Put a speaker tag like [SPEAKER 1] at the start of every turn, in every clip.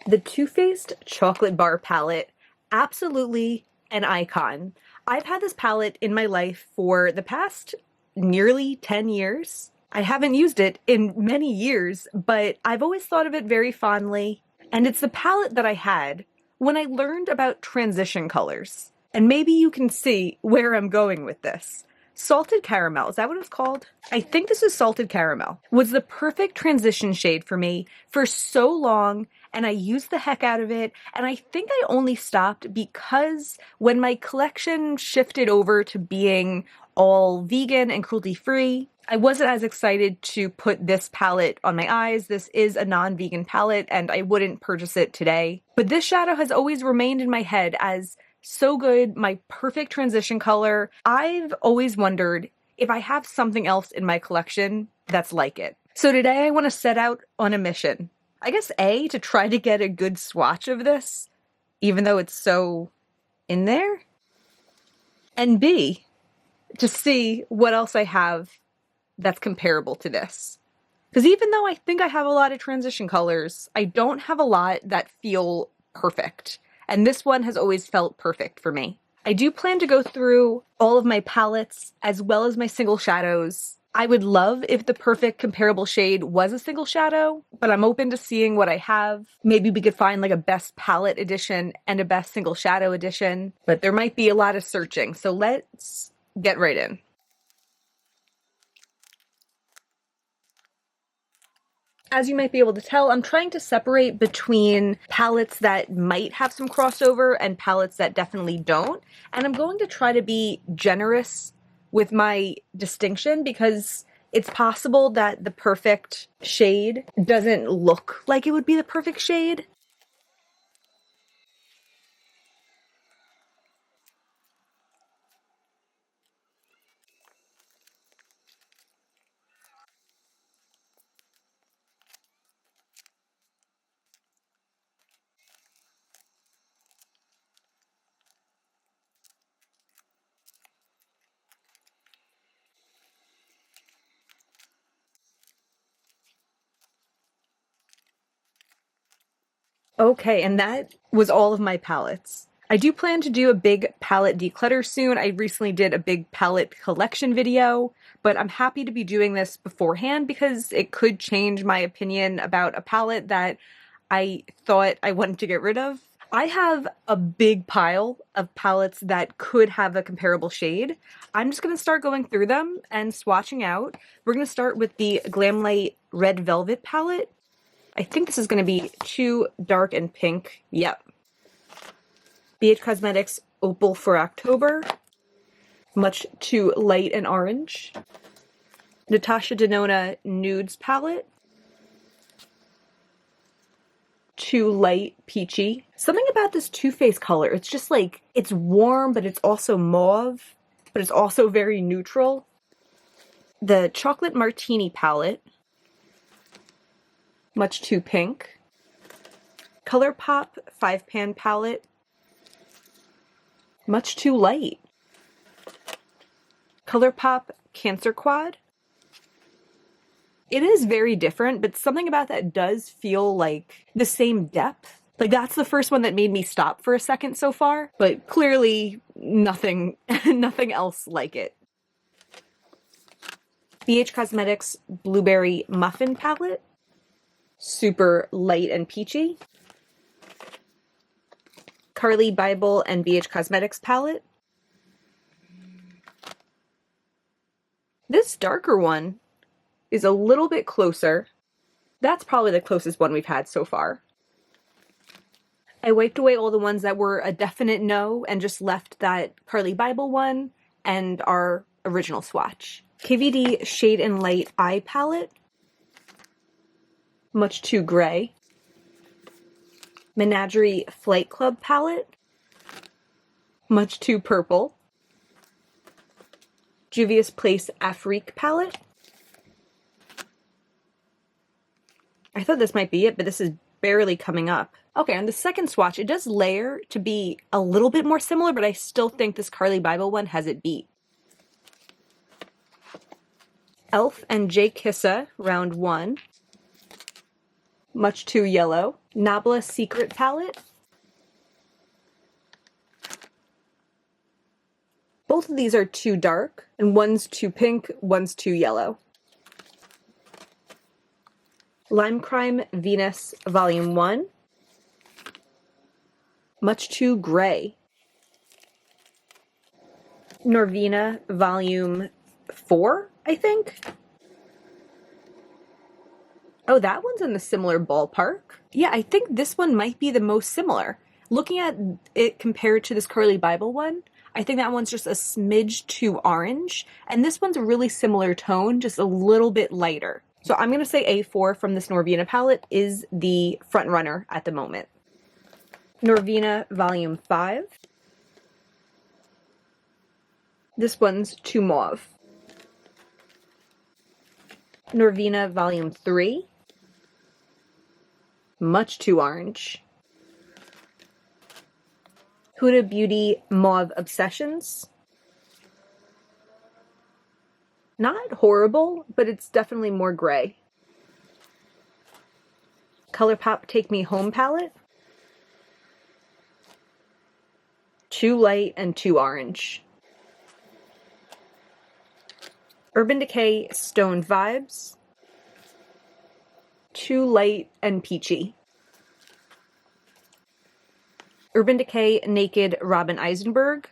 [SPEAKER 1] The Too Faced Chocolate Bar Palette, absolutely an icon. I've had this palette in my life for the past nearly 10 years. I haven't used it in many years, but I've always thought of it very fondly. And it's the palette that I had when I learned about transition colors. And maybe you can see where I'm going with this. Salted Caramel, is that what it's called? I think this is Salted Caramel. Was the perfect transition shade for me for so long, and I used the heck out of it, and I think I only stopped because when my collection shifted over to being all vegan and cruelty-free, I wasn't as excited to put this palette on my eyes. This is a non-vegan palette, and I wouldn't purchase it today. But this shadow has always remained in my head as so good, my perfect transition color. I've always wondered if I have something else in my collection that's like it. So today I want to set out on a mission. I guess A, to try to get a good swatch of this, even though it's so in there. And B, to see what else I have that's comparable to this. Because even though I think I have a lot of transition colors, I don't have a lot that feel perfect. And this one has always felt perfect for me. I do plan to go through all of my palettes as well as my single shadows. I would love if the perfect comparable shade was a single shadow, but I'm open to seeing what I have. Maybe we could find like a best palette edition and a best single shadow edition, but there might be a lot of searching. So let's get right in. As you might be able to tell, I'm trying to separate between palettes that might have some crossover and palettes that definitely don't. And I'm going to try to be generous with my distinction because it's possible that the perfect shade doesn't look like it would be the perfect shade. Okay, and that was all of my palettes. I do plan to do a big palette declutter soon. I recently did a big palette collection video, but I'm happy to be doing this beforehand because it could change my opinion about a palette that I thought I wanted to get rid of. I have a big pile of palettes that could have a comparable shade. I'm just going to start going through them and swatching out. We're going to start with the Glamlight Red Velvet palette. I think this is going to be too dark and pink. Yep. BH Cosmetics Opal for October. Much too light and orange. Natasha Denona Nudes palette. Too light peachy. Something about this Too Faced color, it's just like, it's warm, but it's also mauve, but it's also very neutral. The Chocolate Martini palette. Much too pink. ColourPop 5-pan palette. Much too light. ColourPop Cancer Quad. It is very different, but something about that does feel like the same depth. Like that's the first one that made me stop for a second so far, but clearly nothing, nothing else like it. BH Cosmetics Blueberry Muffin palette. Super light and peachy. Carly Bible and BH Cosmetics palette. This darker one is a little bit closer. That's probably the closest one we've had so far. I wiped away all the ones that were a definite no and just left that Carly Bible one and our original swatch. KVD Shade and Light Eye palette. Much too gray. Menagerie Flight Club palette. Much too purple. Juvia's Place Afrique palette. I thought this might be it, but this is barely coming up. Okay, on the second swatch, it does layer to be a little bit more similar, but I still think this Carly Bible one has it beat. Elf and J. Kissa, round one. Much too yellow. Nabla Secret palette. Both of these are too dark, and one's too pink, one's too yellow. Lime Crime Venus Volume 1. Much too gray. Norvina Volume 4, I think. Oh, that one's in the similar ballpark. Yeah, I think this one might be the most similar. Looking at it compared to this Curly Bible one, I think that one's just a smidge too orange, and this one's a really similar tone, just a little bit lighter. So I'm going to say A4 from this Norvina palette is the front runner at the moment. Norvina Volume 5. This one's too mauve. Norvina Volume 3. Much too orange. Huda Beauty Mauve Obsessions. Not horrible, but it's definitely more gray. ColourPop Take Me Home palette. Too light and too orange. Urban Decay Stone Vibes. Too light and peachy. Urban Decay Naked Robin Eisenberg.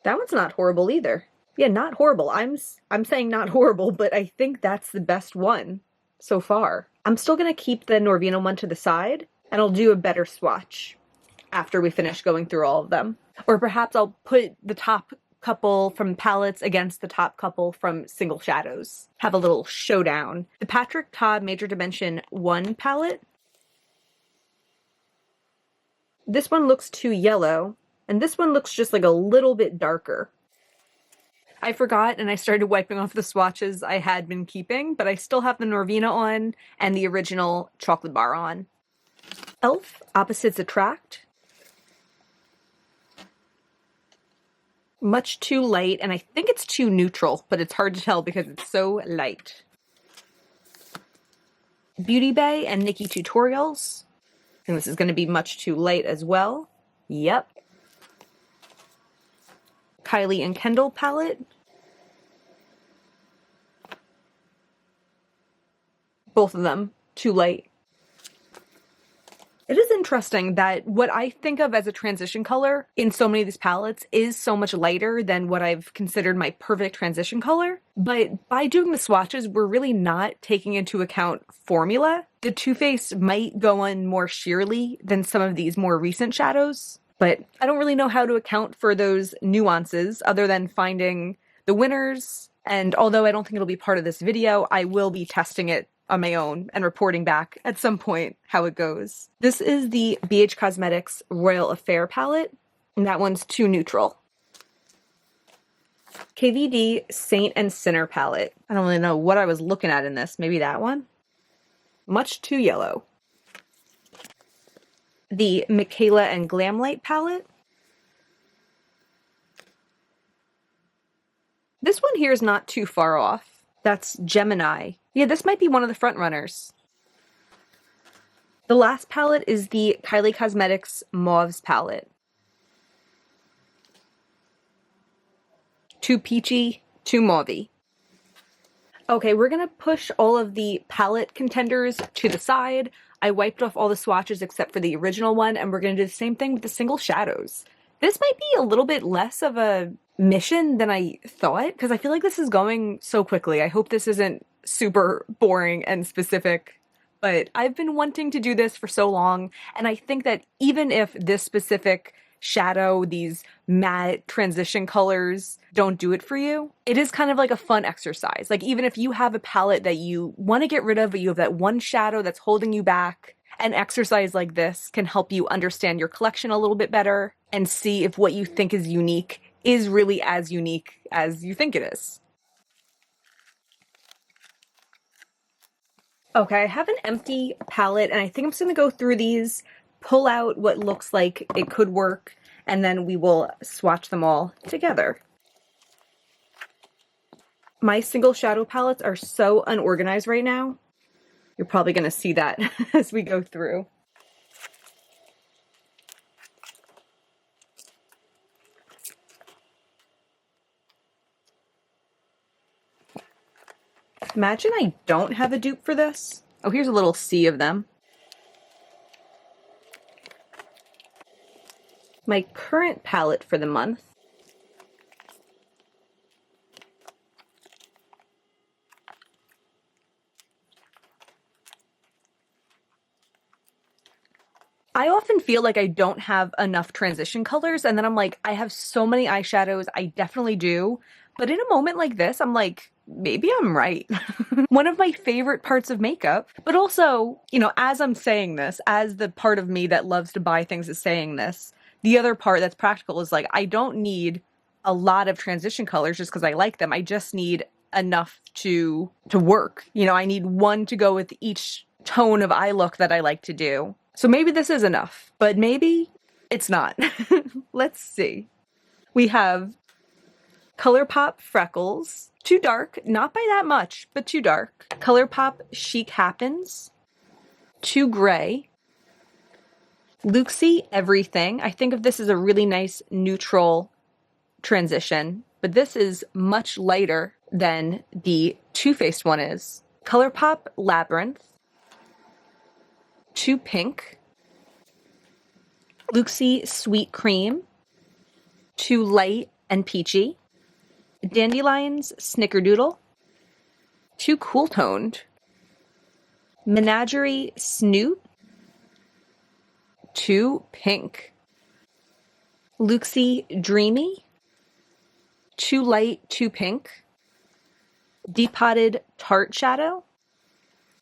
[SPEAKER 1] That one's not horrible either. Yeah, not horrible. I'm saying not horrible, but I think that's the best one so far. I'm still going to keep the Norvina one to the side, and I'll do a better swatch after we finish going through all of them. Or perhaps I'll put the top couple from palettes against the top couple from single shadows. Have a little showdown. The Patrick Ta Major Dimension 1 palette. This one looks too yellow, and this one looks just like a little bit darker. I forgot and I started wiping off the swatches I had been keeping, but I still have the Norvina on and the original chocolate bar on. Elf Opposites Attract. Much too light, and I think it's too neutral, but it's hard to tell because it's so light. Beauty Bay and Nikki Tutorials. And this is going to be much too light as well. Yep. Kylie and Kendall palette. Both of them too light. It is interesting that what I think of as a transition color in so many of these palettes is so much lighter than what I've considered my perfect transition color. But by doing the swatches, we're really not taking into account formula. The Too Faced might go on more sheerly than some of these more recent shadows, but I don't really know how to account for those nuances other than finding the winners. And although I don't think it'll be part of this video, I will be testing it on my own and reporting back at some point how it goes. This is the BH Cosmetics Royal Affair palette, and that one's too neutral. KVD Saint and Sinner palette. I don't really know what I was looking at in this. Maybe that one? Much too yellow. The Michaela and Glamlight palette. This one here is not too far off. That's Gemini. Yeah, this might be one of the front runners. The last palette is the Kylie Cosmetics Mauves palette. Too peachy, too mauvey. Okay, we're gonna push all of the palette contenders to the side. I wiped off all the swatches except for the original one, and we're gonna do the same thing with the single shadows. This might be a little bit less of a mission than I thought, because I feel like this is going so quickly. I hope this isn't super boring and specific, but I've been wanting to do this for so long, and I think that even if this specific shadow, these matte transition colors don't do it for you, it is kind of like a fun exercise. Like even if you have a palette that you want to get rid of, but you have that one shadow that's holding you back, an exercise like this can help you understand your collection a little bit better and see if what you think is unique is really as unique as you think it is. Okay, I have an empty palette, and I think I'm just gonna go through these, pull out what looks like it could work, and then we will swatch them all together. My single shadow palettes are so unorganized right now. You're probably going to see that as we go through. Imagine I don't have a dupe for this. Oh, here's a little sea of them. My current palette for the month. I often feel like I don't have enough transition colors, and then I'm like, I have so many eyeshadows, I definitely do. But in a moment like this, I'm like, maybe I'm right. One of my favorite parts of makeup, but also, you know, as I'm saying this, as the part of me that loves to buy things is saying this, the other part that's practical is like, I don't need a lot of transition colors just because I like them. I just need enough to work. You know, I need one to go with each tone of eye look that I like to do. So maybe this is enough, but maybe it's not. Let's see. We have ColourPop Freckles. Too dark, not by that much, but too dark. ColourPop Chic Happens. Too gray. Luxie Everything. I think of this as a really nice neutral transition, but this is much lighter than the Too Faced one is. ColourPop Labyrinth. Too pink. Luxie Sweet Cream. Too light and peachy. Dandelion's Snickerdoodle. Too cool toned. Menagerie Snoot. Too pink. Luxie Dreamy. Too light, too pink. Depotted Tarte Shadow.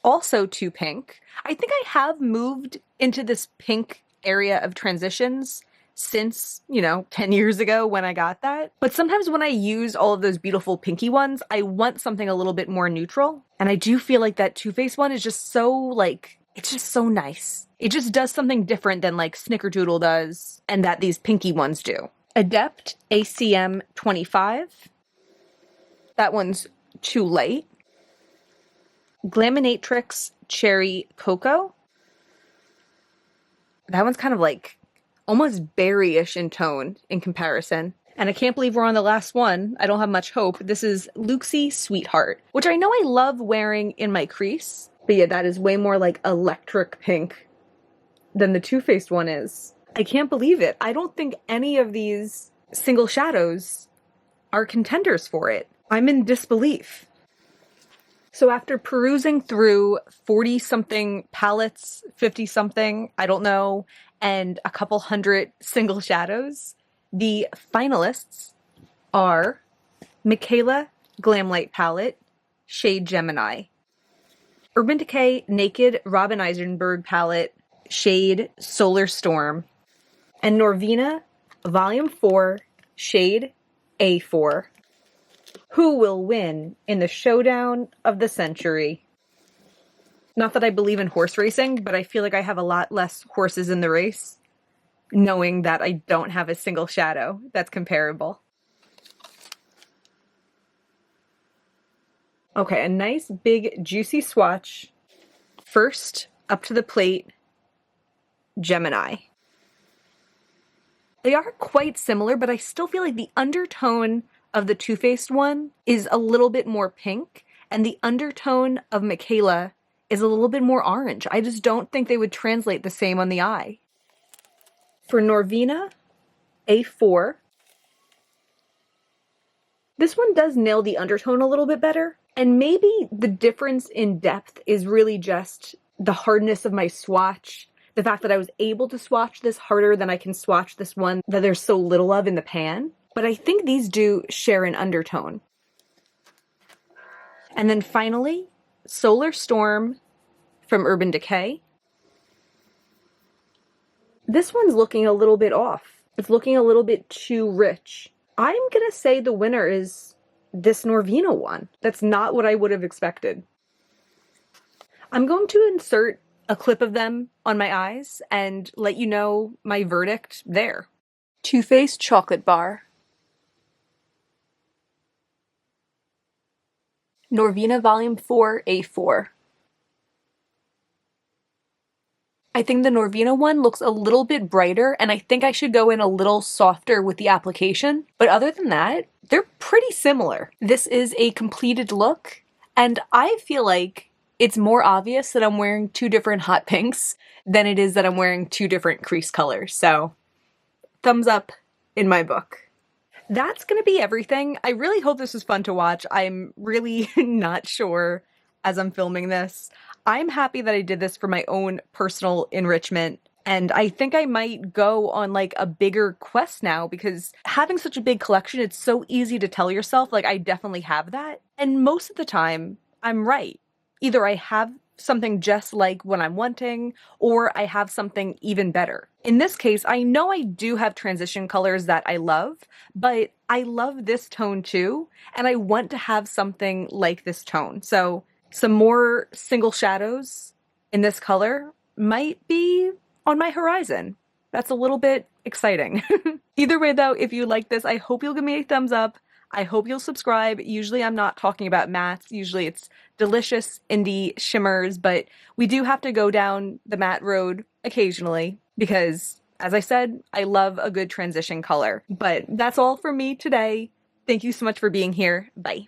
[SPEAKER 1] Also too pink. I think I have moved into this pink area of transitions since, you know, 10 years ago when I got that. But sometimes when I use all of those beautiful pinky ones, I want something a little bit more neutral. And I do feel like that Too Faced one is just so, like, it's just so nice. It just does something different than like Snickerdoodle does and that these pinky ones do. Adept ACM 25. That one's too light. Glaminatrix Cherry Cocoa. That one's kind of like almost berry-ish in tone in comparison. And I can't believe we're on the last one. I don't have much hope. This is Luxie Sweetheart, which I know I love wearing in my crease. But yeah, that is way more like electric pink than the Too Faced one is. I can't believe it. I don't think any of these single shadows are contenders for it. I'm in disbelief. So after perusing through 40-something palettes, 50-something, I don't know, and a couple hundred single shadows, the finalists are Michaela Glamlight Palette, shade Gemini. Urban Decay Naked Robin Eisenberg Palette, shade Solar Storm. And Norvina Volume 4, shade A4. Who will win in the showdown of the century? Not that I believe in horse racing, but I feel like I have a lot less horses in the race, knowing that I don't have a single shadow that's comparable. Okay, a nice big juicy swatch. First, up to the plate, Gemini. They are quite similar, but I still feel like the undertone of the Too Faced one is a little bit more pink, and the undertone of Michaela is a little bit more orange. I just don't think they would translate the same on the eye. For Norvina A4, this one does nail the undertone a little bit better, and maybe the difference in depth is really just the hardness of my swatch, the fact that I was able to swatch this harder than I can swatch this one that there's so little of in the pan. But I think these do share an undertone. And then finally, Solar Storm from Urban Decay. This one's looking a little bit off. It's looking a little bit too rich. I'm gonna say the winner is this Norvina one. That's not what I would have expected. I'm going to insert a clip of them on my eyes and let you know my verdict there. Too Faced Chocolate Bar. Norvina Volume 4 A4. I think the Norvina one looks a little bit brighter, and I think I should go in a little softer with the application. But other than that, they're pretty similar. This is a completed look, and I feel like it's more obvious that I'm wearing two different hot pinks than it is that I'm wearing two different crease colors. So, thumbs up in my book. That's gonna be everything. I really hope this was fun to watch. I'm really not sure as I'm filming this. I'm happy that I did this for my own personal enrichment. And I think I might go on like a bigger quest now because having such a big collection, it's so easy to tell yourself, like, I definitely have that. And most of the time, I'm right. Either I have something just like what I'm wanting, or I have something even better. In this case, I know I do have transition colors that I love, but I love this tone too, and I want to have something like this tone. So some more single shadows in this color might be on my horizon. That's a little bit exciting. Either way though, if you like this, I hope you'll give me a thumbs up. I hope you'll subscribe. Usually I'm not talking about mattes. Usually it's delicious indie shimmers, but we do have to go down the matte road occasionally because, as I said, I love a good transition color. But that's all for me today. Thank you so much for being here. Bye.